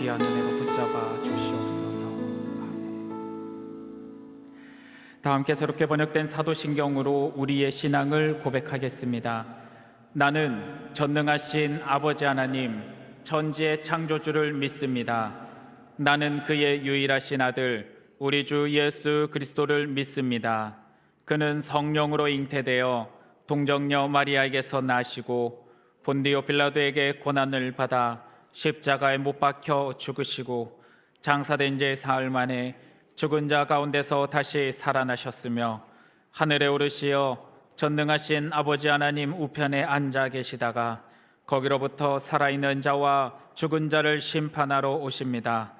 귀한 은혜로 붙잡아 주시옵소서. 다 함께 새롭게 번역된 사도신경으로 우리의 신앙을 고백하겠습니다. 나는 전능하신 아버지 하나님, 천지의 창조주를 믿습니다. 나는 그의 유일하신 아들, 우리 주 예수 그리스도를 믿습니다. 그는 성령으로 잉태되어 동정녀 마리아에게서 나시고 본디오 빌라도에게 고난을 받아 십자가에 못 박혀 죽으시고 장사된 지 사흘 만에 죽은 자 가운데서 다시 살아나셨으며 하늘에 오르시어 전능하신 아버지 하나님 우편에 앉아 계시다가 거기로부터 살아있는 자와 죽은 자를 심판하러 오십니다.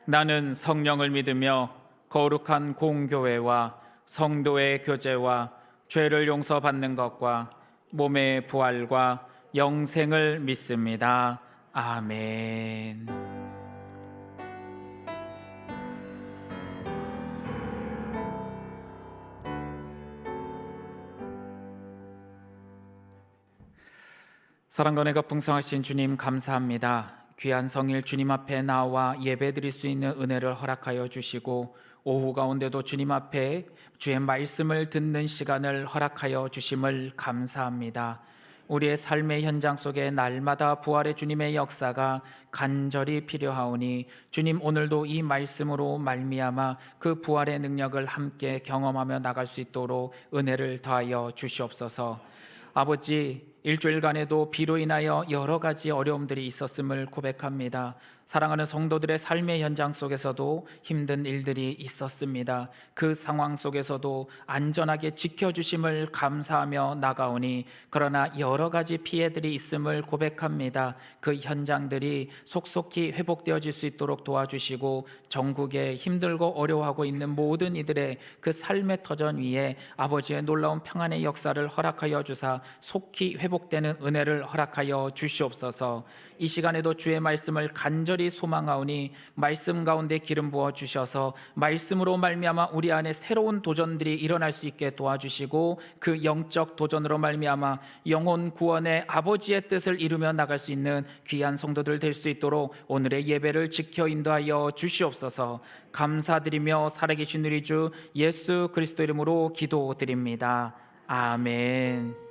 나는 성령을 믿으며 거룩한 공교회와 성도의 교제와 죄를 용서받는 것과 몸의 부활과 영생을 믿습니다. 아멘. 사랑과 은혜가 풍성하신 주님 감사합니다. 귀한 성일 주님 앞에 나와 예배드릴 수 있는 은혜를 허락하여 주시고 오후 가운데도 주님 앞에 주의 말씀을 듣는 시간을 허락하여 주심을 감사합니다. 우리의 삶의 현장 속에 날마다 부활의 주님의 역사가 간절히 필요하오니 주님 오늘도 이 말씀으로 말미암아 그 부활의 능력을 함께 경험하며 나갈 수 있도록 은혜를 더하여 주시옵소서. 아버지, 일주일간에도 비로 인하여 여러 가지 어려움들이 있었음을 고백합니다. 사랑하는 성도들의 삶의 현장 속에서도 힘든 일들이 있었습니다. 그 상황 속에서도 안전하게 지켜주심을 감사하며 나가오니 그러나 여러 가지 피해들이 있음을 고백합니다. 그 현장들이 속속히 회복되어질 수 있도록 도와주시고 전국에 힘들고 어려워하고 있는 모든 이들의 그 삶의 터전 위에 아버지의 놀라운 평안의 역사를 허락하여 주사 속히 회복되는 은혜를 허락하여 주시옵소서. 이 시간에도 주의 말씀을 간절히 소망하오니 말씀 가운데 기름 부어 주셔서 말씀으로 말미암아 우리 안에 새로운 도전들이 일어날 수 있게 도와주시고 그 영적 도전으로 말미암아 영혼 구원의 아버지의 뜻을 이루며 나갈 수 있는 귀한 성도들 될 수 있도록 오늘의 예배를 지켜 인도하여 주시옵소서. 감사드리며 살아계신 우리 주 예수 그리스도 이름으로 기도드립니다. 아멘.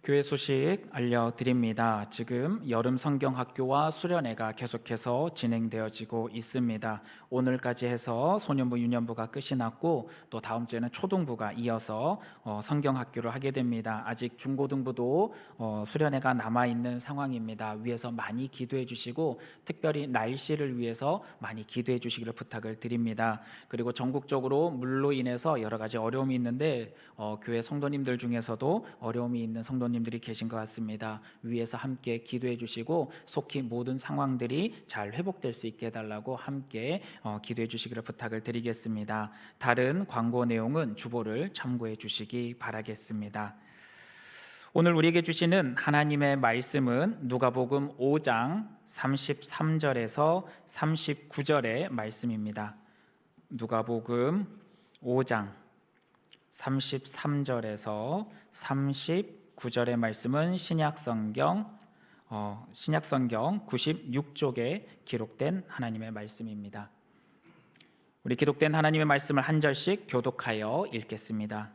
교회 소식 알려드립니다. 지금 여름 성경학교와 수련회가 계속해서 진행되어지고 있습니다. 오늘까지 해서 소년부 유년부가 끝이 났고 또 다음 주에는 초등부가 이어서 성경학교를 하게 됩니다. 아직 중고등부도 수련회가 남아있는 상황입니다. 위에서 많이 기도해 주시고 특별히 날씨를 위해서 많이 기도해 주시기를 부탁을 드립니다. 그리고 전국적으로 물로 인해서 여러 가지 어려움이 있는데 교회 성도님들 중에서도 어려움이 있는 성도님들이 계신 것 같습니다. 위에서 함께 기도해 주시고 속히 모든 상황들이 잘 회복될 수 있게 해달라고 함께 기도해 주시기를 부탁을 드리겠습니다. 다른 광고 내용은 주보를 참고해 주시기 바라겠습니다. 오늘 우리에게 주시는 하나님의 말씀은 누가복음 5장 33절에서 39절의 말씀입니다. 누가복음 5장 33절에서 39절의 말씀은 신약성경 96쪽에 기록된 하나님의 말씀입니다. 우리 기록된 하나님의 말씀을 한 절씩 교독하여 읽겠습니다.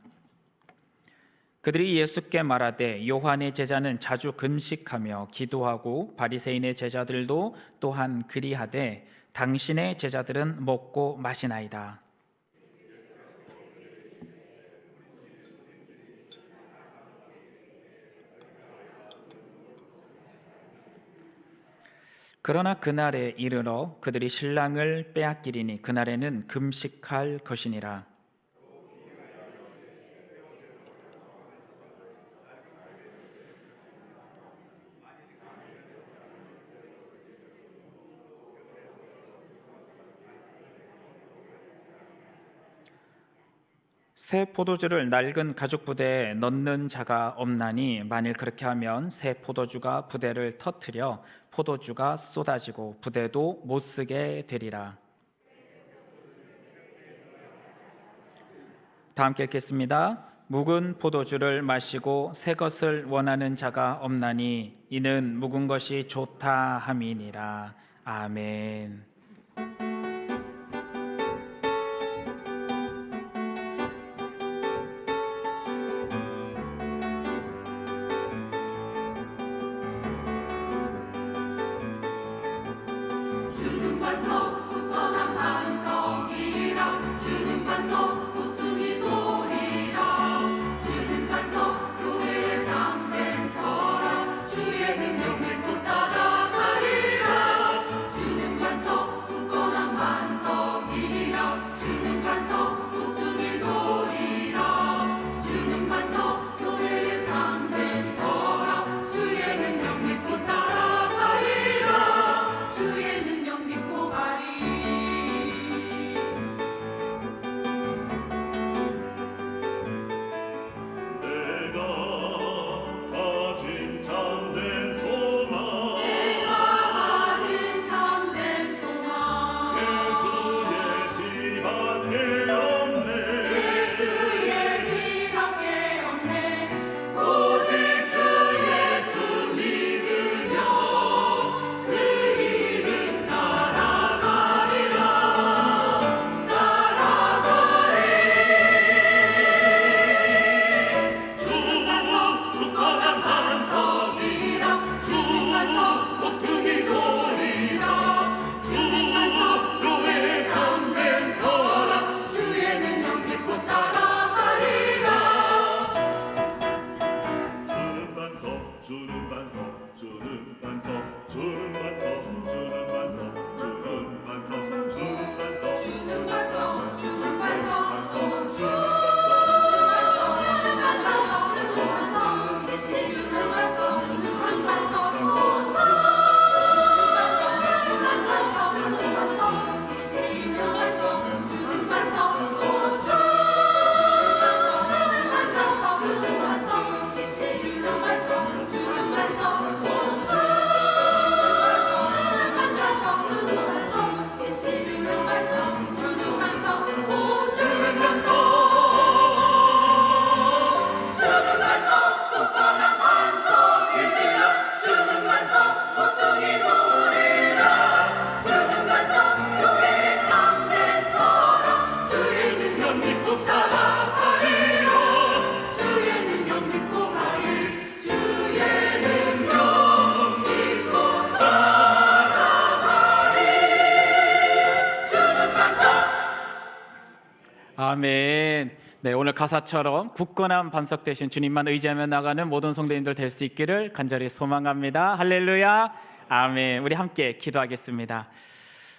그들이 예수께 말하되 요한의 제자는 자주 금식하며 기도하고 바리새인의 제자들도 또한 그리하되 당신의 제자들은 먹고 마시나이다. 그러나 그날에 이르러 그들이 신랑을 빼앗기리니 그날에는 금식할 것이니라. 새 포도주를 낡은 가죽 부대에 넣는 자가 없나니 만일 그렇게 하면 새 포도주가 부대를 터뜨려 포도주가 쏟아지고 부대도 못 쓰게 되리라. 다 함께 읽겠습니다. 묵은 포도주를 마시고 새 것을 원하는 자가 없나니 이는 묵은 것이 좋다 함이니라. 아멘. 주는 반석 굳건한 반석이라 주는 반석 모퉁이 돌이라 주는 반석 교회에 잠든 터라 주의 능력 믿고 따라가리라 주는 반석 굳건한 반석이라 주는 반석 모퉁이 돌이라 주는 반석 교회에 잠든 터라 주의 능력 믿고 따라가리라 주의 능력 믿고 가리 내가 가진 참된 소망 내가 가진 참된 소망 예수의 피밖에 없네 예수의 피밖에 없네 오직 주 예수 믿으며 그 이름 따라가리라 주는 반석 굳건한 반석이라 주는 반석 모퉁이 돌이라 주는 반석 교회에 잠든 터라 주의 능력 믿고 따라가리라 주는 반석 주는 반석 주는 반석 주는 반석 주는 반석 주는 반석 주는 반석 주는 반석 주는 반석 아멘. 네, 오늘 가사처럼 굳건한 반석 대신 주님만 의지하며 나가는 모든 성도님들 될 수 있기를 간절히 소망합니다. 할렐루야. 아멘. 우리 함께 기도하겠습니다.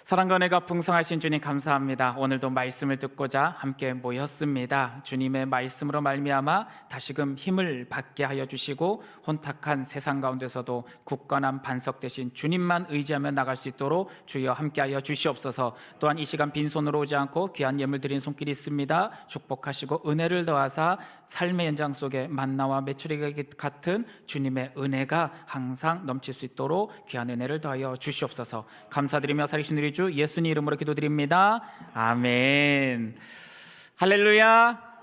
사랑과 은혜가 풍성하신 주님 감사합니다. 오늘도 말씀을 듣고자 함께 모였습니다. 주님의 말씀으로 말미암아 다시금 힘을 받게 하여 주시고 혼탁한 세상 가운데서도 굳건한 반석 대신 주님만 의지하며 나갈 수 있도록 주여 함께하여 주시옵소서. 또한 이 시간 빈손으로 오지 않고 귀한 예물 드린 손길이 있습니다. 축복하시고 은혜를 더하사 삶의 연장 속에 만나와 메추리가 같은 주님의 은혜가 항상 넘칠 수 있도록 귀한 은혜를 더하여 주시옵소서. 감사드리며 살리신 우리 주 예수님 이름으로 기도드립니다. 아멘. 할렐루야.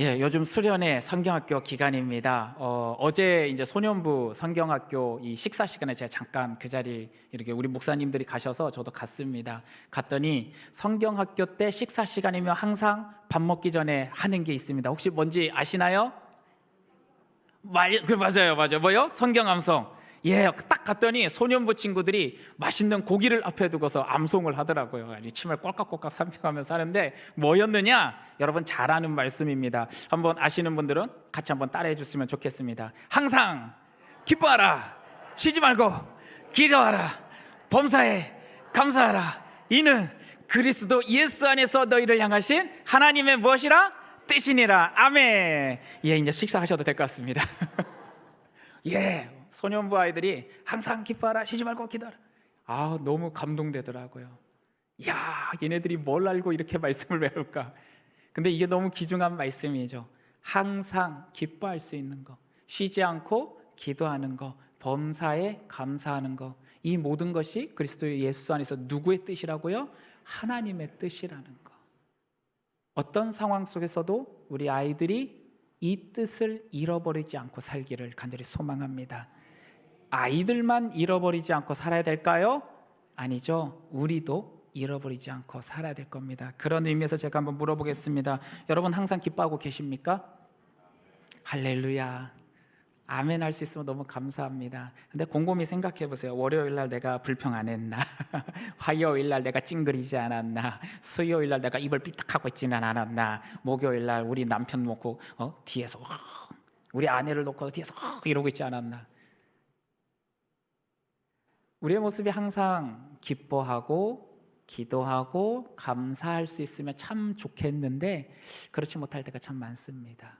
예, 요즘 수련회 성경학교 기간입니다. 어제 이제 소년부 성경학교 이 식사 시간에 제가 잠깐 그 자리 이렇게 우리 목사님들이 가셔서 저도 갔습니다. 갔더니 성경학교 때 식사 시간이면 항상 밥 먹기 전에 하는 게 있습니다. 혹시 뭔지 아시나요? 맞아요. 뭐요? 성경 암송. 예, 딱 갔더니 소년부 친구들이 맛있는 고기를 앞에 두고서 암송을 하더라고요. 침을 꼴깍꼴깍 삼켜가면서 하는데 뭐였느냐? 여러분 잘 아는 말씀입니다. 한번 아시는 분들은 같이 한번 따라해 주시면 좋겠습니다. 항상 기뻐하라, 쉬지 말고 기도하라, 범사에 감사하라. 이는 그리스도 예수 안에서 너희를 향하신 하나님의 무엇이라? 뜻이니라. 아멘. 예, 이제 식사하셔도 될 것 같습니다. 예. 소년부 아이들이 항상 기뻐하라, 쉬지 말고 기도하라. 너무 감동되더라고요. 야, 얘네들이 뭘 알고 이렇게 말씀을 외울까? 근데 이게 너무 귀중한 말씀이죠. 항상 기뻐할 수 있는 거, 쉬지 않고 기도하는 거, 범사에 감사하는 거, 이 모든 것이 그리스도 예수 안에서 누구의 뜻이라고요? 하나님의 뜻이라는 거. 어떤 상황 속에서도 우리 아이들이 이 뜻을 잃어버리지 않고 살기를 간절히 소망합니다. 아이들만 잃어버리지 않고 살아야 될까요? 아니죠. 우리도 잃어버리지 않고 살아야 될 겁니다. 그런 의미에서 제가 한번 물어보겠습니다. 여러분 항상 기뻐하고 계십니까? 할렐루야. 아멘 할 수 있으면 너무 감사합니다. 근데 곰곰이 생각해 보세요. 월요일 날 내가 불평 안 했나? 화요일 날 내가 찡그리지 않았나? 수요일 날 내가 입을 삐딱하고 있지는 않았나? 목요일 날 우리 남편 놓고 뒤에서 우리 아내를 놓고 뒤에서 이러고 있지 않았나? 우리의 모습이 항상 기뻐하고 기도하고 감사할 수 있으면 참 좋겠는데 그렇지 못할 때가 참 많습니다.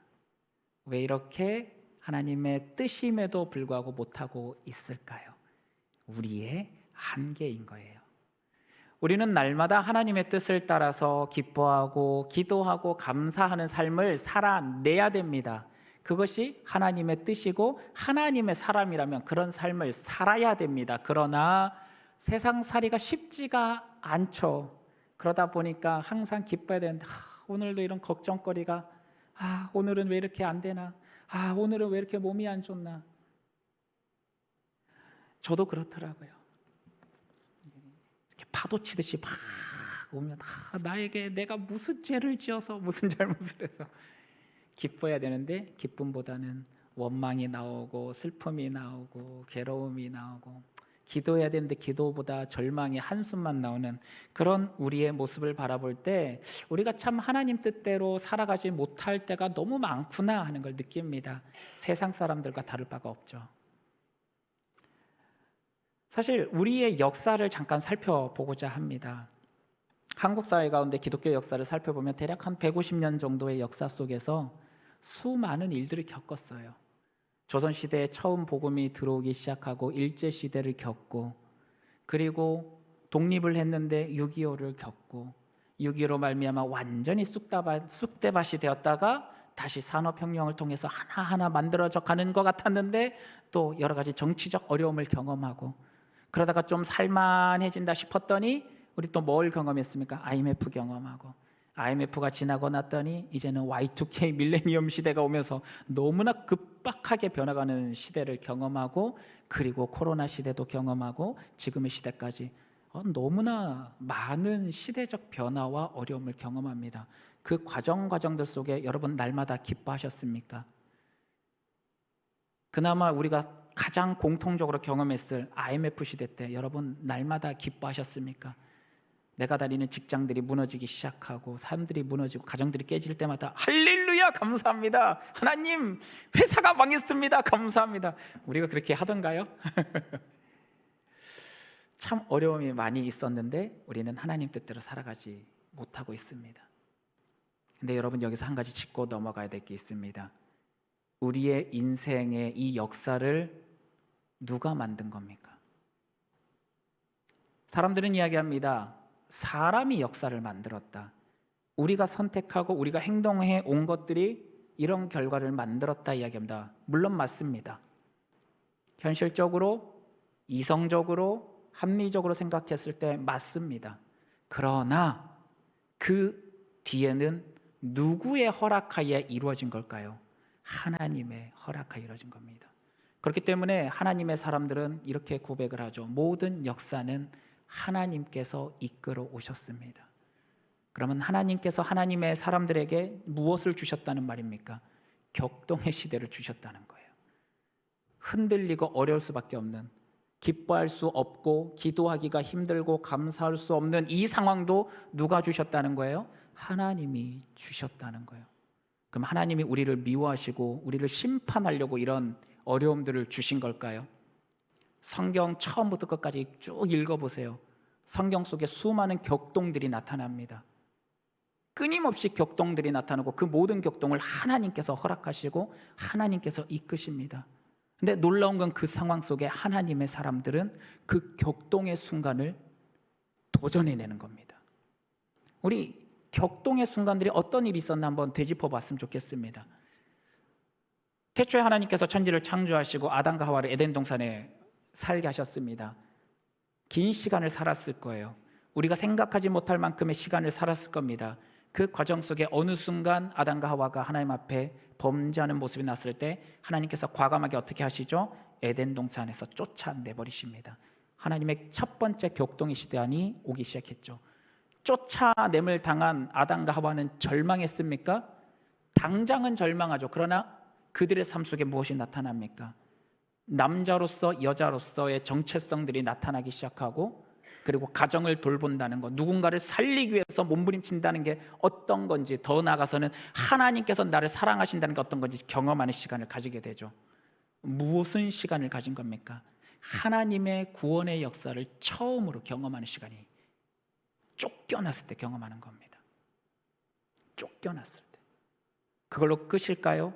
왜 이렇게 하나님의 뜻임에도 불구하고 못하고 있을까요? 우리의 한계인 거예요. 우리는 날마다 하나님의 뜻을 따라서 기뻐하고 기도하고 감사하는 삶을 살아내야 됩니다. 그것이 하나님의 뜻이고 하나님의 사람이라면 그런 삶을 살아야 됩니다. 그러나 세상살이가 쉽지가 않죠. 그러다 보니까 항상 기뻐야 되는데 오늘도 이런 걱정거리가 오늘은 왜 이렇게 안 되나? 오늘은 왜 이렇게 몸이 안 좋나? 저도 그렇더라고요. 이렇게 파도 치듯이 막 오면 나에게 내가 무슨 죄를 지어서 무슨 잘못을 해서 기뻐야 되는데 기쁨보다는 원망이 나오고 슬픔이 나오고 괴로움이 나오고 기도해야 되는데 기도보다 절망의 한숨만 나오는 그런 우리의 모습을 바라볼 때 우리가 참 하나님 뜻대로 살아가지 못할 때가 너무 많구나 하는 걸 느낍니다. 세상 사람들과 다를 바가 없죠. 사실 우리의 역사를 잠깐 살펴보고자 합니다. 한국 사회 가운데 기독교 역사를 살펴보면 대략 한 150년 정도의 역사 속에서 수많은 일들을 겪었어요. 조선시대에 처음 복음이 들어오기 시작하고 일제시대를 겪고 그리고 독립을 했는데 6.25를 겪고 6.25로 말미암아 완전히 쑥대밭이 되었다가 다시 산업혁명을 통해서 하나하나 만들어져 가는 것 같았는데 또 여러 가지 정치적 어려움을 경험하고 그러다가 좀 살만해진다 싶었더니 우리 또 뭘 경험했습니까? IMF 경험하고 IMF가 지나고 났더니 이제는 Y2K 밀레니엄 시대가 오면서 너무나 급박하게 변화가는 시대를 경험하고 그리고 코로나 시대도 경험하고 지금의 시대까지 너무나 많은 시대적 변화와 어려움을 경험합니다. 그 과정들 속에 여러분 날마다 기뻐하셨습니까? 그나마 우리가 가장 공통적으로 경험했을 IMF 시대 때 여러분 날마다 기뻐하셨습니까? 내가 다니는 직장들이 무너지기 시작하고 사람들이 무너지고 가정들이 깨질 때마다 할렐루야 감사합니다. 하나님 회사가 망했습니다. 감사합니다. 우리가 그렇게 하던가요? 참 어려움이 많이 있었는데 우리는 하나님 뜻대로 살아가지 못하고 있습니다. 근데 여러분 여기서 한 가지 짚고 넘어가야 될 게 있습니다. 우리의 인생의 이 역사를 누가 만든 겁니까? 사람들은 이야기합니다. 사람이 역사를 만들었다. 우리가 선택하고 우리가 행동해 온 것들이 이런 결과를 만들었다 이야기합니다. 물론 맞습니다. 현실적으로, 이성적으로, 합리적으로 생각했을 때 맞습니다. 그러나 그 뒤에는 누구의 허락하에 이루어진 걸까요? 하나님의 허락하에 이루어진 겁니다. 그렇기 때문에 하나님의 사람들은 이렇게 고백을 하죠. 모든 역사는 하나님께서 이끌어 오셨습니다. 그러면 하나님께서 하나님의 사람들에게 무엇을 주셨다는 말입니까? 격동의 시대를 주셨다는 거예요. 흔들리고 어려울 수밖에 없는, 기뻐할 수 없고 기도하기가 힘들고 감사할 수 없는 이 상황도 누가 주셨다는 거예요? 하나님이 주셨다는 거예요. 그럼 하나님이 우리를 미워하시고 우리를 심판하려고 이런 어려움들을 주신 걸까요? 성경 처음부터 끝까지 쭉 읽어보세요. 성경 속에 수많은 격동들이 나타납니다. 끊임없이 격동들이 나타나고 그 모든 격동을 하나님께서 허락하시고 하나님께서 이끄십니다. 근데 놀라운 건 그 상황 속에 하나님의 사람들은 그 격동의 순간을 도전해내는 겁니다. 우리 격동의 순간들이 어떤 일이 있었나 한번 되짚어 봤으면 좋겠습니다. 태초에 하나님께서 천지를 창조하시고 아담과 하와를 에덴 동산에 살게 하셨습니다. 긴 시간을 살았을 거예요. 우리가 생각하지 못할 만큼의 시간을 살았을 겁니다. 그 과정 속에 어느 순간 아담과 하와가 하나님 앞에 범죄하는 모습이 났을 때 하나님께서 과감하게 어떻게 하시죠? 에덴 동산에서 쫓아내버리십니다. 하나님의 첫 번째 격동의 시간이 오기 시작했죠. 쫓아냄을 당한 아담과 하와는 절망했습니까? 당장은 절망하죠. 그러나 그들의 삶 속에 무엇이 나타납니까? 남자로서 여자로서의 정체성들이 나타나기 시작하고, 그리고 가정을 돌본다는 것, 누군가를 살리기 위해서 몸부림친다는 게 어떤 건지, 더 나아가서는 하나님께서 나를 사랑하신다는 게 어떤 건지 경험하는 시간을 가지게 되죠. 무슨 시간을 가진 겁니까? 하나님의 구원의 역사를 처음으로 경험하는 시간이 쫓겨났을 때 경험하는 겁니다. 쫓겨났을 때. 그걸로 끝일까요?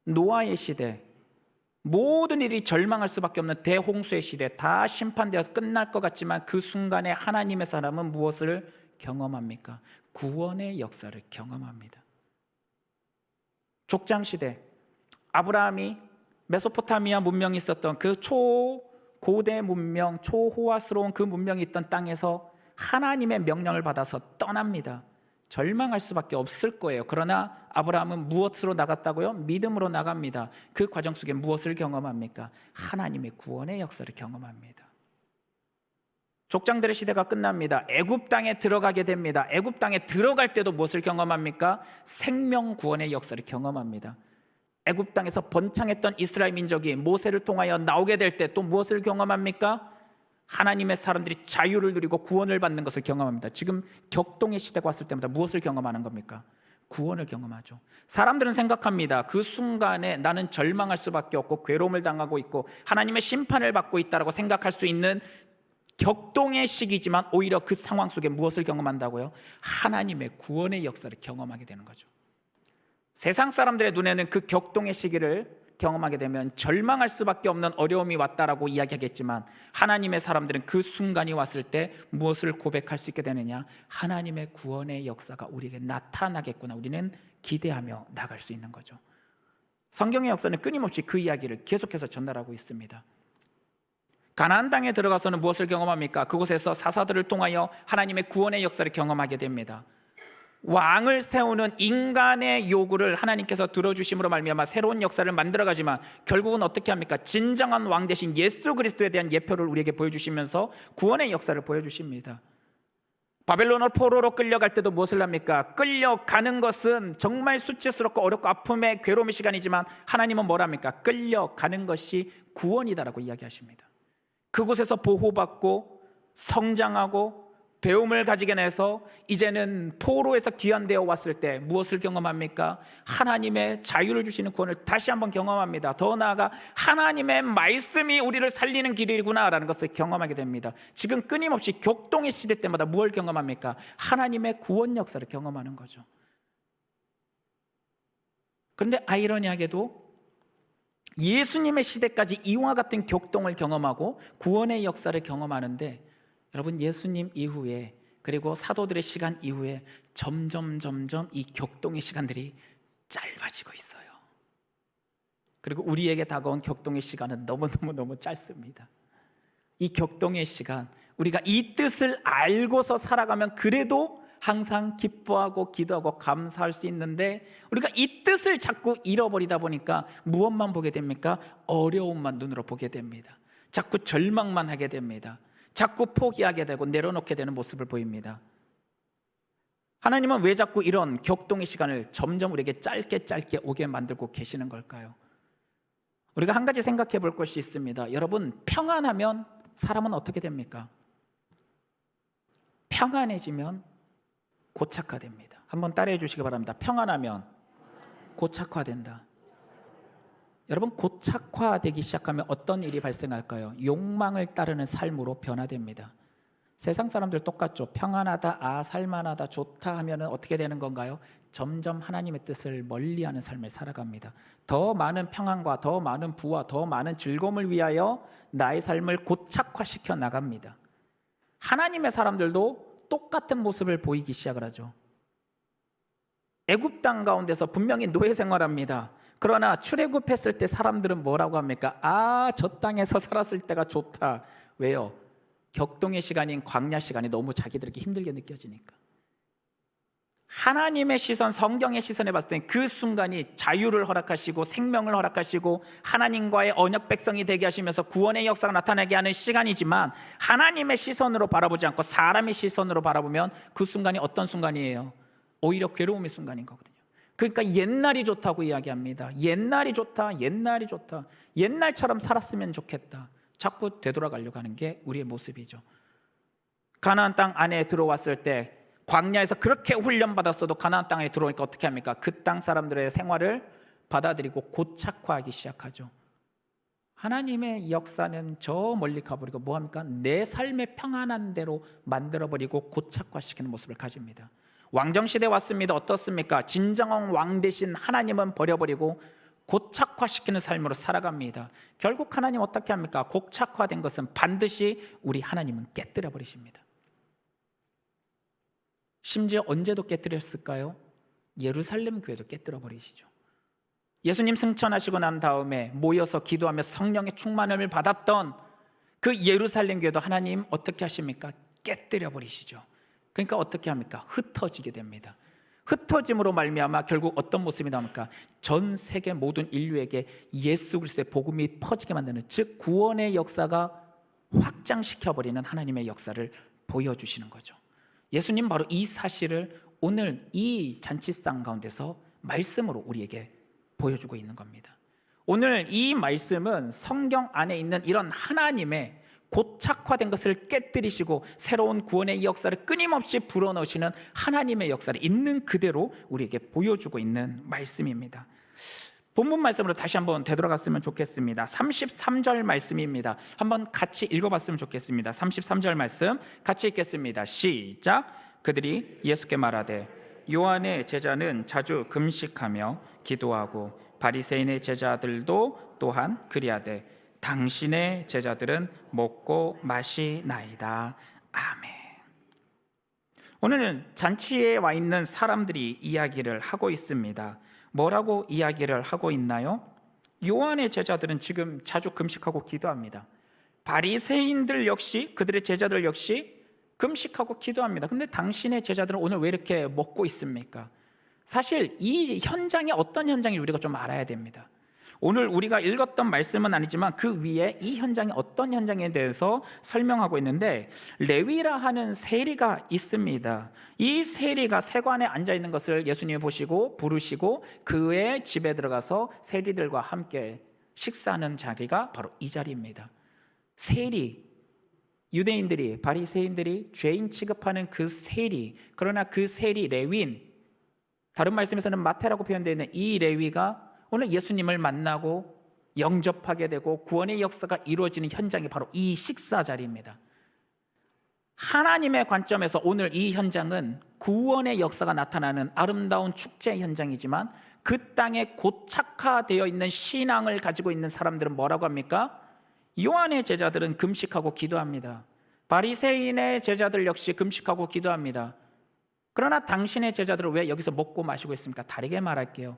노아의 시대, 모든 일이 절망할 수밖에 없는 대홍수의 시대, 다 심판되어서 끝날 것 같지만 그 순간에 하나님의 사람은 무엇을 경험합니까? 구원의 역사를 경험합니다. 족장시대, 아브라함이 메소포타미아 문명이 있었던 그 초고대 문명, 초호화스러운 그 문명이 있던 땅에서 하나님의 명령을 받아서 떠납니다. 절망할 수밖에 없을 거예요. 그러나 아브라함은 무엇으로 나갔다고요? 믿음으로 나갑니다. 그 과정 속에 무엇을 경험합니까? 하나님의 구원의 역사를 경험합니다. 족장들의 시대가 끝납니다. 애굽 땅에 들어가게 됩니다. 애굽 땅에 들어갈 때도 무엇을 경험합니까? 생명 구원의 역사를 경험합니다. 애굽 땅에서 번창했던 이스라엘 민족이 모세를 통하여 나오게 될 때 또 무엇을 경험합니까? 하나님의 사람들이 자유를 누리고 구원을 받는 것을 경험합니다. 지금 격동의 시대가 왔을 때마다 무엇을 경험하는 겁니까? 구원을 경험하죠. 사람들은 생각합니다. 그 순간에 나는 절망할 수밖에 없고 괴로움을 당하고 있고 하나님의 심판을 받고 있다고 생각할 수 있는 격동의 시기지만 오히려 그 상황 속에 무엇을 경험한다고요? 하나님의 구원의 역사를 경험하게 되는 거죠. 세상 사람들의 눈에는 그 격동의 시기를 경험하게 되면 절망할 수밖에 없는 어려움이 왔다라고 이야기하겠지만, 하나님의 사람들은 그 순간이 왔을 때 무엇을 고백할 수 있게 되느냐? 하나님의 구원의 역사가 우리에게 나타나겠구나, 우리는 기대하며 나갈 수 있는 거죠. 성경의 역사는 끊임없이 그 이야기를 계속해서 전달하고 있습니다. 가나안 땅에 들어가서는 무엇을 경험합니까? 그곳에서 사사들을 통하여 하나님의 구원의 역사를 경험하게 됩니다. 왕을 세우는 인간의 요구를 하나님께서 들어주심으로 말미암아 새로운 역사를 만들어가지만 결국은 어떻게 합니까? 진정한 왕 대신 예수 그리스도에 대한 예표를 우리에게 보여주시면서 구원의 역사를 보여주십니다. 바벨론으로 포로로 끌려갈 때도 무엇을 합니까? 끌려가는 것은 정말 수치스럽고 어렵고 아픔의 괴로움의 시간이지만 하나님은 뭘 합니까? 끌려가는 것이 구원이다라고 이야기하십니다. 그곳에서 보호받고 성장하고 배움을 가지게 돼서 이제는 포로에서 귀환되어 왔을 때 무엇을 경험합니까? 하나님의 자유를 주시는 구원을 다시 한번 경험합니다. 더 나아가 하나님의 말씀이 우리를 살리는 길이구나라는 것을 경험하게 됩니다. 지금 끊임없이 격동의 시대 때마다 무엇을 경험합니까? 하나님의 구원 역사를 경험하는 거죠. 그런데 아이러니하게도 예수님의 시대까지 이와 같은 격동을 경험하고 구원의 역사를 경험하는데, 여러분, 예수님 이후에 그리고 사도들의 시간 이후에 점점 이 격동의 시간들이 짧아지고 있어요. 그리고 우리에게 다가온 격동의 시간은 너무 짧습니다. 이 격동의 시간, 우리가 이 뜻을 알고서 살아가면 그래도 항상 기뻐하고 기도하고 감사할 수 있는데, 우리가 이 뜻을 자꾸 잃어버리다 보니까 무엇만 보게 됩니까? 어려움만 눈으로 보게 됩니다. 자꾸 절망만 하게 됩니다. 자꾸 포기하게 되고 내려놓게 되는 모습을 보입니다. 하나님은 왜 자꾸 이런 격동의 시간을 점점 우리에게 짧게 오게 만들고 계시는 걸까요? 우리가 한 가지 생각해 볼 것이 있습니다. 여러분, 평안하면 사람은 어떻게 됩니까? 평안해지면 고착화됩니다. 한번 따라해 주시기 바랍니다. 평안하면 고착화된다. 여러분, 고착화되기 시작하면 어떤 일이 발생할까요? 욕망을 따르는 삶으로 변화됩니다. 세상 사람들 똑같죠. 평안하다, 아 살만하다, 좋다 하면 어떻게 되는 건가요? 점점 하나님의 뜻을 멀리하는 삶을 살아갑니다. 더 많은 평안과 더 많은 부와 더 많은 즐거움을 위하여 나의 삶을 고착화시켜 나갑니다. 하나님의 사람들도 똑같은 모습을 보이기 시작을 하죠. 애굽 땅 가운데서 분명히 노예 생활합니다. 그러나 출애굽했을 때 사람들은 뭐라고 합니까? 아, 저 땅에서 살았을 때가 좋다. 왜요? 격동의 시간인 광야 시간이 너무 자기들에게 힘들게 느껴지니까. 하나님의 시선, 성경의 시선에 봤을 때 그 순간이 자유를 허락하시고 생명을 허락하시고 하나님과의 언약 백성이 되게 하시면서 구원의 역사가 나타나게 하는 시간이지만, 하나님의 시선으로 바라보지 않고 사람의 시선으로 바라보면 그 순간이 어떤 순간이에요? 오히려 괴로움의 순간인 거거든요. 그러니까 옛날이 좋다고 이야기합니다. 옛날이 좋다, 옛날이 좋다, 옛날처럼 살았으면 좋겠다. 자꾸 되돌아가려고 하는 게 우리의 모습이죠. 가나안 땅 안에 들어왔을 때 광야에서 그렇게 훈련받았어도 가나안 땅에 들어오니까 어떻게 합니까? 그 땅 사람들의 생활을 받아들이고 고착화하기 시작하죠. 하나님의 역사는 저 멀리 가버리고 뭐합니까? 내 삶의 평안한 대로 만들어버리고 고착화시키는 모습을 가집니다. 왕정시대 왔습니다. 어떻습니까? 진정한 왕 대신 하나님은 버려버리고 고착화시키는 삶으로 살아갑니다. 결국 하나님 어떻게 합니까? 고착화된 것은 반드시 우리 하나님은 깨뜨려 버리십니다. 심지어 언제도 깨뜨렸을까요? 예루살렘 교회도 깨뜨려 버리시죠. 예수님 승천하시고 난 다음에 모여서 기도하며 성령의 충만함을 받았던 그 예루살렘 교회도 하나님 어떻게 하십니까? 깨뜨려 버리시죠. 그러니까 어떻게 합니까? 흩어지게 됩니다. 흩어짐으로 말미암아 결국 어떤 모습이 나옵니까? 전 세계 모든 인류에게 예수 그리스도의 복음이 퍼지게 만드는, 즉 구원의 역사가 확장시켜버리는 하나님의 역사를 보여주시는 거죠. 예수님 바로 이 사실을 오늘 이 잔치상 가운데서 말씀으로 우리에게 보여주고 있는 겁니다. 오늘 이 말씀은 성경 안에 있는 이런 하나님의 고착화된 것을 깨뜨리시고 새로운 구원의 역사를 끊임없이 불어넣으시는 하나님의 역사를 있는 그대로 우리에게 보여주고 있는 말씀입니다. 본문 말씀으로 다시 한번 되돌아갔으면 좋겠습니다. 33절 말씀입니다. 한번 같이 읽어봤으면 좋겠습니다. 33절 말씀 같이 읽겠습니다. 시작. 그들이 예수께 말하되 요한의 제자는 자주 금식하며 기도하고 바리새인의 제자들도 또한 그리하되 당신의 제자들은 먹고 마시나이다. 아멘. 오늘 잔치에 와 있는 사람들이 이야기를 하고 있습니다. 뭐라고 이야기를 하고 있나요? 요한의 제자들은 지금 자주 금식하고 기도합니다. 바리새인들 역시, 그들의 제자들 역시 금식하고 기도합니다. 근데 당신의 제자들은 오늘 왜 이렇게 먹고 있습니까? 사실 이 현장이 어떤 현장인지 우리가 좀 알아야 됩니다. 오늘 우리가 읽었던 말씀은 아니지만 그 위에 이 현장이 어떤 현장에 대해서 설명하고 있는데, 레위라 하는 세리가 있습니다. 이 세리가 세관에 앉아 있는 것을 예수님이 보시고 부르시고 그의 집에 들어가서 세리들과 함께 식사하는 자리가 바로 이 자리입니다. 세리, 유대인들이, 바리새인들이 죄인 취급하는 그 세리, 그러나 그 세리 레위인, 다른 말씀에서는 마태라고 표현되어 있는 이 레위가 오늘 예수님을 만나고 영접하게 되고 구원의 역사가 이루어지는 현장이 바로 이 식사 자리입니다. 하나님의 관점에서 오늘 이 현장은 구원의 역사가 나타나는 아름다운 축제 현장이지만, 그 땅에 고착화되어 있는 신앙을 가지고 있는 사람들은 뭐라고 합니까? 요한의 제자들은 금식하고 기도합니다. 바리새인의 제자들 역시 금식하고 기도합니다. 그러나 당신의 제자들은 왜 여기서 먹고 마시고 있습니까? 다르게 말할게요.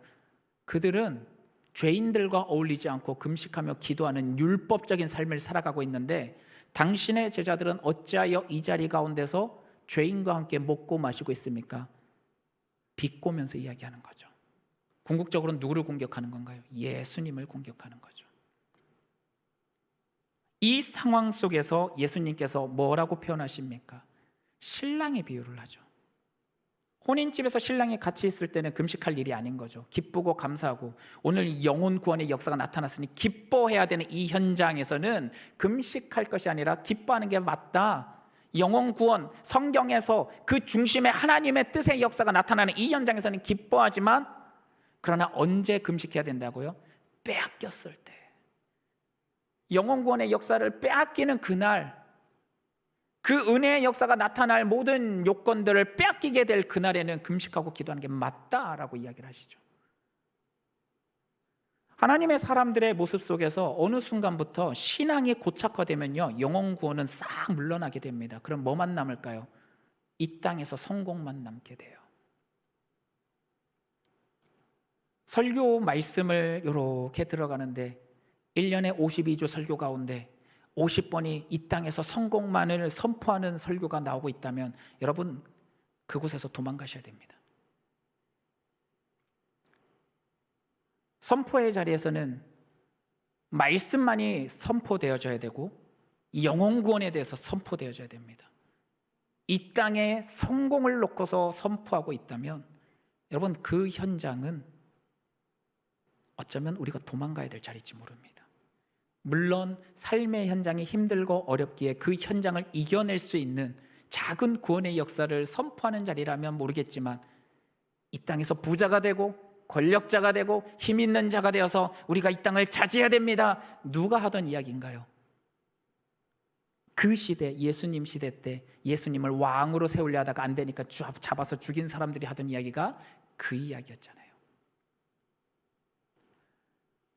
그들은 죄인들과 어울리지 않고 금식하며 기도하는 율법적인 삶을 살아가고 있는데, 당신의 제자들은 어찌하여 이 자리 가운데서 죄인과 함께 먹고 마시고 있습니까? 비꼬면서 이야기하는 거죠. 궁극적으로 누구를 공격하는 건가요? 예수님을 공격하는 거죠. 이 상황 속에서 예수님께서 뭐라고 표현하십니까? 신랑의 비유를 하죠. 혼인집에서 신랑이 같이 있을 때는 금식할 일이 아닌 거죠. 기쁘고 감사하고, 오늘 영혼 구원의 역사가 나타났으니 기뻐해야 되는 이 현장에서는 금식할 것이 아니라 기뻐하는 게 맞다. 영혼 구원, 성경에서 그 중심에 하나님의 뜻의 역사가 나타나는 이 현장에서는 기뻐하지만, 그러나 언제 금식해야 된다고요? 빼앗겼을 때, 영혼 구원의 역사를 빼앗기는 그날, 그 은혜의 역사가 나타날 모든 요건들을 빼앗기게 될 그날에는 금식하고 기도하는 게 맞다라고 이야기를 하시죠. 하나님의 사람들의 모습 속에서 어느 순간부터 신앙이 고착화되면요, 영혼 구원은 싹 물러나게 됩니다. 그럼 뭐만 남을까요? 이 땅에서 성공만 남게 돼요. 설교 말씀을 이렇게 들어가는데 1년에 52주 설교 가운데 50번이 이 땅에서 성공만을 선포하는 설교가 나오고 있다면 여러분 그곳에서 도망가셔야 됩니다. 선포의 자리에서는 말씀만이 선포되어져야 되고 영혼 구원에 대해서 선포되어져야 됩니다. 이 땅에 성공을 놓고서 선포하고 있다면 여러분 그 현장은 어쩌면 우리가 도망가야 될 자리일지 모릅니다. 물론 삶의 현장이 힘들고 어렵기에 그 현장을 이겨낼 수 있는 작은 구원의 역사를 선포하는 자리라면 모르겠지만 이 땅에서 부자가 되고 권력자가 되고 힘 있는 자가 되어서 우리가 이 땅을 차지해야 됩니다. 누가 하던 이야기인가요? 그 시대, 예수님 시대 때 예수님을 왕으로 세우려 하다가 안 되니까 잡아서 죽인 사람들이 하던 이야기가 그 이야기였잖아요.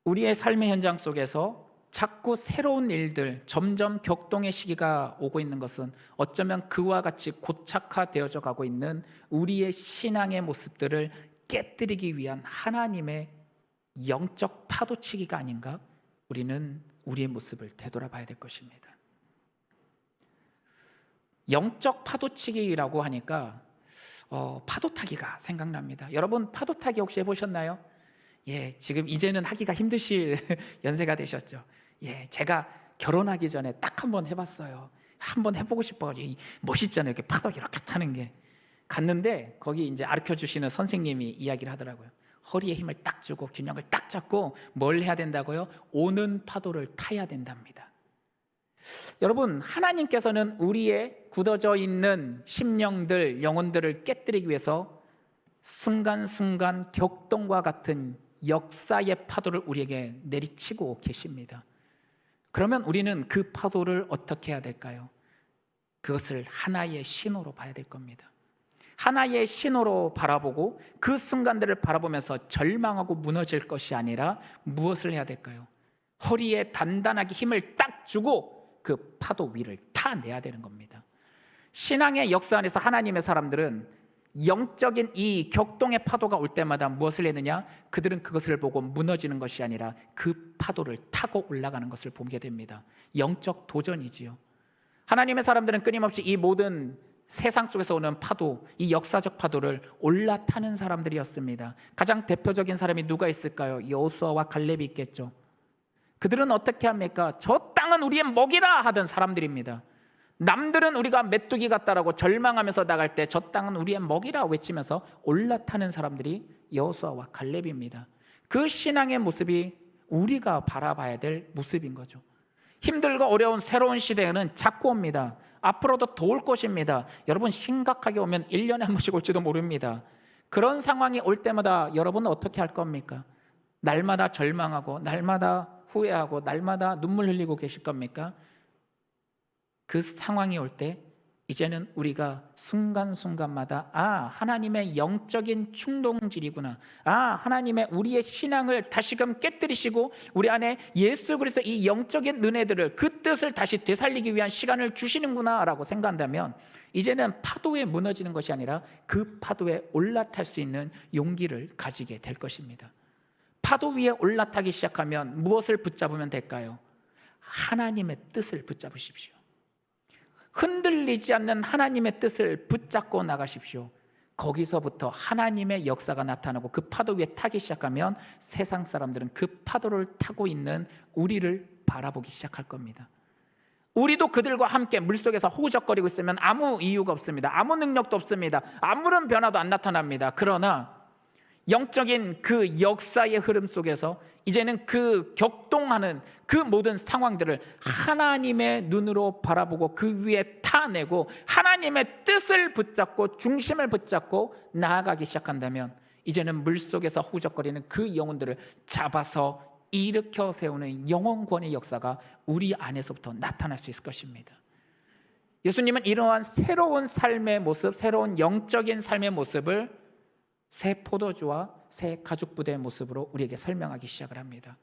우리의 삶의 현장 속에서 자꾸 새로운 일들, 점점 격동의 시기가 오고 있는 것은 어쩌면 그와 같이 고착화되어져 가고 있는 우리의 신앙의 모습들을 깨뜨리기 위한 하나님의 영적 파도치기가 아닌가? 우리는 우리의 모습을 되돌아봐야 될 것입니다. 영적 파도치기라고 하니까 파도타기가 생각납니다. 여러분 파도타기 혹시 해보셨나요? 예, 지금 이제는 하기가 힘드실 연세가 되셨죠. 예, 제가 결혼하기 전에 딱 한 번 해봤어요. 한번 해보고 싶어가지고 멋있잖아요. 이렇게 파도 이렇게 타는 게. 갔는데 거기 이제 가르쳐 주시는 선생님이 이야기를 하더라고요. 허리에 힘을 딱 주고 균형을 딱 잡고 뭘 해야 된다고요? 오는 파도를 타야 된답니다. 여러분 하나님께서는 우리의 굳어져 있는 심령들, 영혼들을 깨뜨리기 위해서 순간순간 격동과 같은 역사의 파도를 우리에게 내리치고 계십니다. 그러면 우리는 그 파도를 어떻게 해야 될까요? 그것을 하나의 신호로 봐야 될 겁니다. 하나의 신호로 바라보고 그 순간들을 바라보면서 절망하고 무너질 것이 아니라 무엇을 해야 될까요? 허리에 단단하게 힘을 딱 주고 그 파도 위를 타내야 되는 겁니다. 신앙의 역사 안에서 하나님의 사람들은 영적인 이 격동의 파도가 올 때마다 무엇을 했느냐? 그들은 그것을 보고 무너지는 것이 아니라 그 파도를 타고 올라가는 것을 보게 됩니다. 영적 도전이지요. 하나님의 사람들은 끊임없이 이 모든 세상 속에서 오는 파도, 이 역사적 파도를 올라타는 사람들이었습니다. 가장 대표적인 사람이 누가 있을까요? 여호수아와 갈렙이 있겠죠. 그들은 어떻게 합니까? 저 땅은 우리의 먹이라 하던 사람들입니다. 남들은 우리가 메뚜기 같다라고 절망하면서 나갈 때 저 땅은 우리의 먹이라 외치면서 올라타는 사람들이 여호수아와 갈렙입니다. 그 신앙의 모습이 우리가 바라봐야 될 모습인 거죠. 힘들고 어려운 새로운 시대에는 자꾸 옵니다. 앞으로도 더 올 것입니다. 여러분 심각하게 오면 1년에 한 번씩 올지도 모릅니다. 그런 상황이 올 때마다 여러분은 어떻게 할 겁니까? 날마다 절망하고 날마다 후회하고 날마다 눈물 흘리고 계실 겁니까? 그 상황이 올 때 이제는 우리가 순간순간마다 하나님의 영적인 충동질이구나. 하나님의 우리의 신앙을 다시금 깨뜨리시고 우리 안에 예수 그리스도 이 영적인 은혜들을 그 뜻을 다시 되살리기 위한 시간을 주시는구나 라고 생각한다면 이제는 파도에 무너지는 것이 아니라 그 파도에 올라탈 수 있는 용기를 가지게 될 것입니다. 파도 위에 올라타기 시작하면 무엇을 붙잡으면 될까요? 하나님의 뜻을 붙잡으십시오. 흔들리지 않는 하나님의 뜻을 붙잡고 나가십시오. 거기서부터 하나님의 역사가 나타나고 그 파도 위에 타기 시작하면 세상 사람들은 그 파도를 타고 있는 우리를 바라보기 시작할 겁니다. 우리도 그들과 함께 물속에서 호우적거리고 있으면 아무 이유가 없습니다. 아무 능력도 없습니다. 아무런 변화도 안 나타납니다. 그러나 영적인 그 역사의 흐름 속에서 이제는 그 격동하는 그 모든 상황들을 하나님의 눈으로 바라보고 그 위에 타내고 하나님의 뜻을 붙잡고 중심을 붙잡고 나아가기 시작한다면 이제는 물속에서 후적거리는 그 영혼들을 잡아서 일으켜 세우는 영혼 구원의 역사가 우리 안에서부터 나타날 수 있을 것입니다. 예수님은 이러한 새로운 삶의 모습, 새로운 영적인 삶의 모습을 새 포도주와 새 가죽 부대의 모습으로 우리에게 설명하기 시작을 합니다.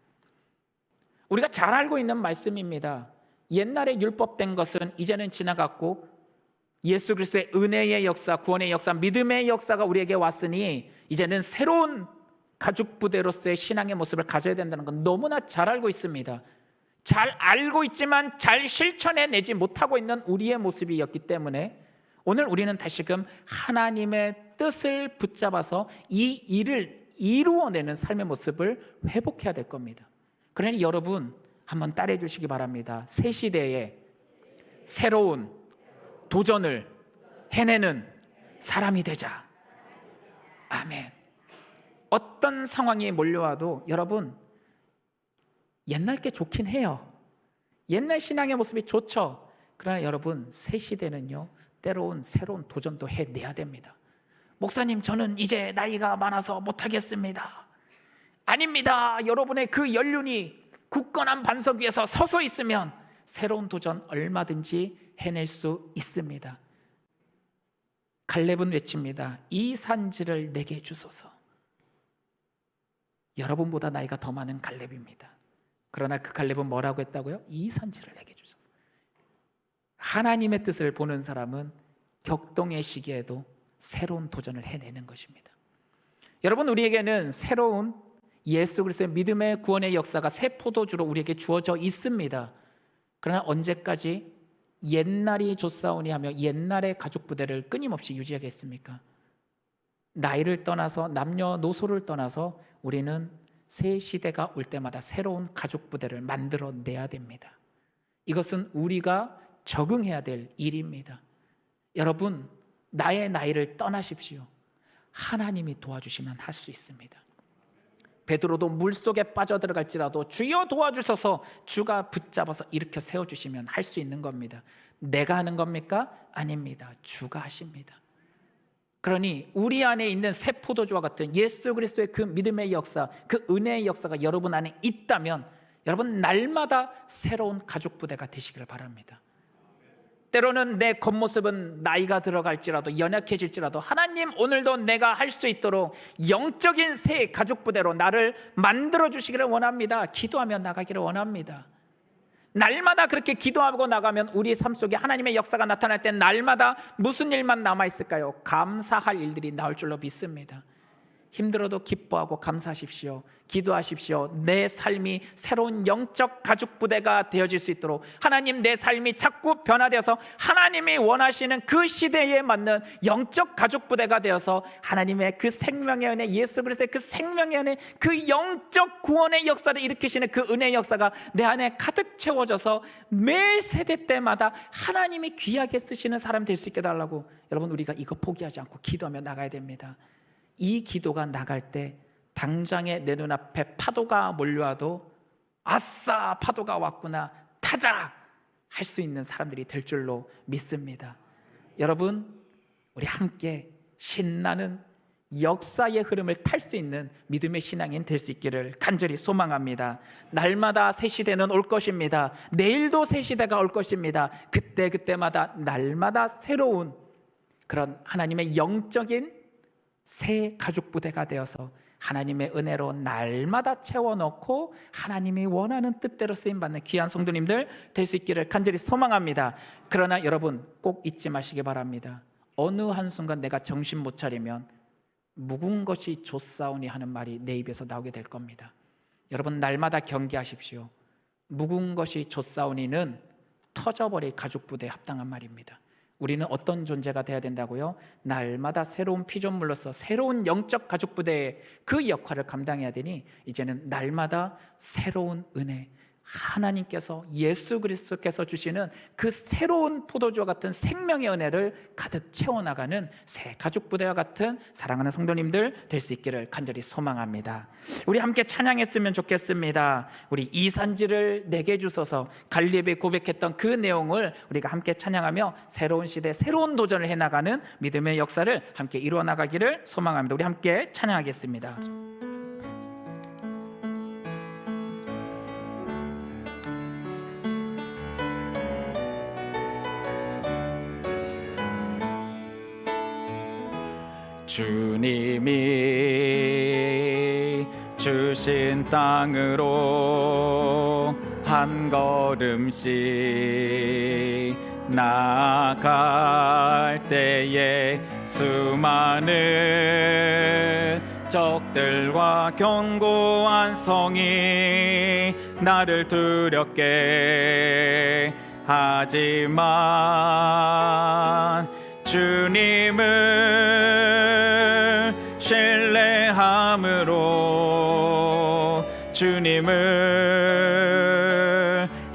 우리가 잘 알고 있는 말씀입니다. 옛날에 율법된 것은 이제는 지나갔고 예수 그리스도의 은혜의 역사, 구원의 역사, 믿음의 역사가 우리에게 왔으니 이제는 새로운 가죽 부대로서의 신앙의 모습을 가져야 된다는 건 너무나 잘 알고 있습니다. 잘 알고 있지만 잘 실천해내지 못하고 있는 우리의 모습이었기 때문에 오늘 우리는 다시금 하나님의 뜻을 붙잡아서 이 일을 이루어내는 삶의 모습을 회복해야 될 겁니다. 그러니 여러분 한번 따라해 주시기 바랍니다. 새 시대에 새로운 도전을 해내는 사람이 되자. 아멘. 어떤 상황이 몰려와도 여러분 옛날 게 좋긴 해요. 옛날 신앙의 모습이 좋죠. 그러나 여러분 새 시대는요 때로운 새로운 도전도 해내야 됩니다. 목사님 저는 이제 나이가 많아서 못하겠습니다. 아닙니다. 여러분의 그 연륜이 굳건한 반석 위에서 서서 있으면 새로운 도전 얼마든지 해낼 수 있습니다. 갈렙은 외칩니다. 이 산지를 내게 주소서. 여러분보다 나이가 더 많은 갈렙입니다. 그러나 그 갈렙은 뭐라고 했다고요? 이 산지를 내게 주소서. 하나님의 뜻을 보는 사람은 격동의 시기에도 새로운 도전을 해내는 것입니다. 여러분 우리에게는 새로운 예수 그리스도의 믿음의 구원의 역사가 새 포도주로 우리에게 주어져 있습니다. 그러나 언제까지 옛날이 좋사오니 하며 옛날의 가죽 부대를 끊임없이 유지하겠습니까? 나이를 떠나서 남녀노소를 떠나서 우리는 새 시대가 올 때마다 새로운 가죽 부대를 만들어내야 됩니다. 이것은 우리가 적응해야 될 일입니다. 여러분 나의 나이를 떠나십시오. 하나님이 도와주시면 할 수 있습니다. 베드로도 물속에 빠져들어갈지라도 주여 도와주셔서 주가 붙잡아서 일으켜 세워주시면 할 수 있는 겁니다. 내가 하는 겁니까? 아닙니다. 주가 하십니다. 그러니 우리 안에 있는 새 포도주와 같은 예수 그리스도의 그 믿음의 역사, 그 은혜의 역사가 여러분 안에 있다면 여러분 날마다 새로운 가죽 부대가 되시기를 바랍니다. 때로는 내 겉모습은 나이가 들어갈지라도 연약해질지라도 하나님 오늘도 내가 할 수 있도록 영적인 새 가죽 부대로 나를 만들어 주시기를 원합니다. 기도하며 나가기를 원합니다. 날마다 그렇게 기도하고 나가면 우리 삶 속에 하나님의 역사가 나타날 때 날마다 무슨 일만 남아있을까요? 감사할 일들이 나올 줄로 믿습니다. 힘들어도 기뻐하고 감사하십시오. 기도하십시오. 내 삶이 새로운 영적 가죽 부대가 되어질 수 있도록 하나님 내 삶이 자꾸 변화되어서 하나님이 원하시는 그 시대에 맞는 영적 가죽 부대가 되어서 하나님의 그 생명의 은혜, 예수 그리스도의 그 생명의 은혜, 그 영적 구원의 역사를 일으키시는 그 은혜의 역사가 내 안에 가득 채워져서 매 세대 때마다 하나님이 귀하게 쓰시는 사람 될 수 있게 달라고 여러분 우리가 이거 포기하지 않고 기도하며 나가야 됩니다. 이 기도가 나갈 때 당장에 내 눈앞에 파도가 몰려와도 아싸 파도가 왔구나 타자 할 수 있는 사람들이 될 줄로 믿습니다. 여러분 우리 함께 신나는 역사의 흐름을 탈 수 있는 믿음의 신앙인 될 수 있기를 간절히 소망합니다. 날마다 새 시대는 올 것입니다. 내일도 새 시대가 올 것입니다. 그때마다 날마다 새로운 그런 하나님의 영적인 새 가죽 부대가 되어서 하나님의 은혜로 날마다 채워넣고 하나님이 원하는 뜻대로 쓰임받는 귀한 성도님들 될 수 있기를 간절히 소망합니다. 그러나 여러분 꼭 잊지 마시기 바랍니다. 어느 한순간 내가 정신 못 차리면 묵은 것이 좋사오니 하는 말이 내 입에서 나오게 될 겁니다. 여러분 날마다 경계하십시오. 묵은 것이 좋사오니는 터져버릴 가죽 부대에 합당한 말입니다. 우리는 어떤 존재가 되어야 된다고요? 날마다 새로운 피조물로서 새로운 영적 가죽 부대의 그 역할을 감당해야 되니 이제는 날마다 새로운 은혜, 하나님께서 예수 그리스도께서 주시는 그 새로운 포도주와 같은 생명의 은혜를 가득 채워나가는 새 가죽 부대와 같은 사랑하는 성도님들 될 수 있기를 간절히 소망합니다. 우리 함께 찬양했으면 좋겠습니다. 우리 이 산지를 내게 주소서 갈렙이 고백했던 그 내용을 우리가 함께 찬양하며 새로운 시대 새로운 도전을 해나가는 믿음의 역사를 함께 이루어 나가기를 소망합니다. 우리 함께 찬양하겠습니다. 주님이 주신 땅으로 한 걸음씩 나아갈 때에 수많은 적들과 견고한 성이 나를 두렵게 하지만 주님을 신뢰함으로 주님을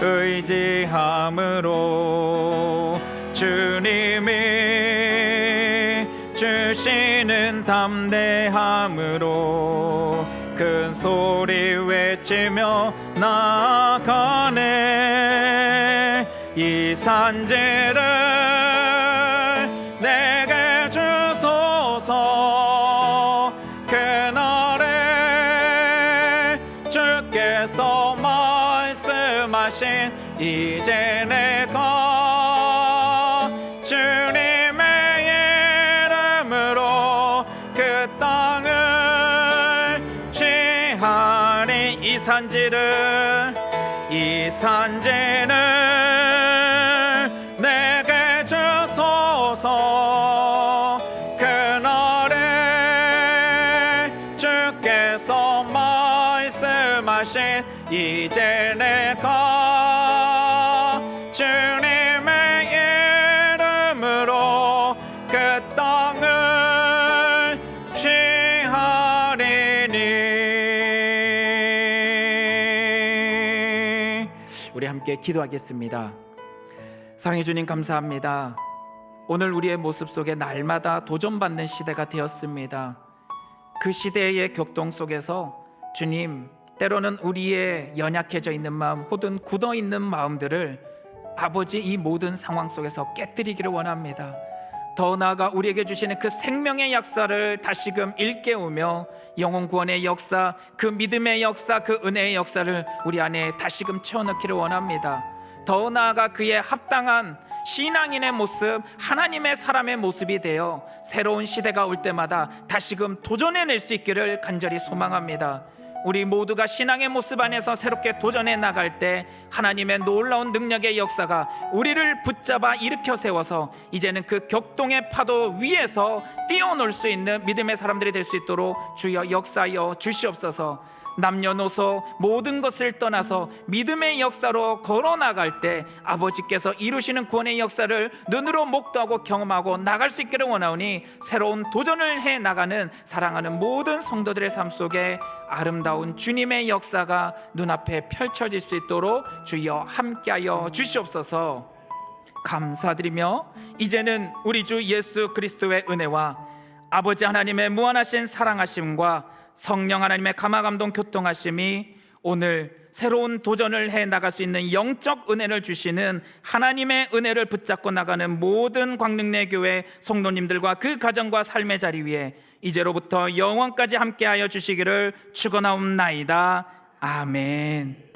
의지함으로 주님이 주시는 담대함으로 큰 소리 외치며 나아가네. 이 산지를 내게 주소서. 그날에 주께서 말씀하신 이제 내가 주님의 이름으로 그 땅을 취하리. 이 산지를 내게 주소서. 그날에 주께서 말씀하신 이제 내가 주님의 이름으로 그 땅을 취하리니. 우리 함께 기도하겠습니다. 사랑해 주님, 감사합니다. 오늘 우리의 모습 속에 날마다 도전받는 시대가 되었습니다. 그 시대의 격동 속에서 주님, 때로는 우리의 연약해져 있는 마음, 혹은 굳어 있는 마음들을 아버지 이 모든 상황 속에서 깨뜨리기를 원합니다. 더 나아가 우리에게 주시는 그 생명의 역사를 다시금 일깨우며 영혼 구원의 역사, 그 믿음의 역사, 그 은혜의 역사를 우리 안에 다시금 채워넣기를 원합니다. 더 나아가 그에 합당한 신앙인의 모습, 하나님의 사람의 모습이 되어 새로운 시대가 올 때마다 다시금 도전해낼 수 있기를 간절히 소망합니다. 우리 모두가 신앙의 모습 안에서 새롭게 도전해 나갈 때 하나님의 놀라운 능력의 역사가 우리를 붙잡아 일으켜 세워서 이제는 그 격동의 파도 위에서 뛰어놀 수 있는 믿음의 사람들이 될 수 있도록 주여 역사하여 주시옵소서. 남녀노소 모든 것을 떠나서 믿음의 역사로 걸어나갈 때 아버지께서 이루시는 구원의 역사를 눈으로 목도하고 경험하고 나갈 수 있기를 원하오니 새로운 도전을 해나가는 사랑하는 모든 성도들의 삶 속에 아름다운 주님의 역사가 눈앞에 펼쳐질 수 있도록 주여 함께하여 주시옵소서. 감사드리며 이제는 우리 주 예수 그리스도의 은혜와 아버지 하나님의 무한하신 사랑하심과 성령 하나님의 감화감동 교통하심이 오늘 새로운 도전을 해 나갈 수 있는 영적 은혜를 주시는 하나님의 은혜를 붙잡고 나가는 모든 광릉내 교회 성도님들과 그 가정과 삶의 자리 위에 이제로부터 영원까지 함께하여 주시기를 축원하옵나이다. 아멘.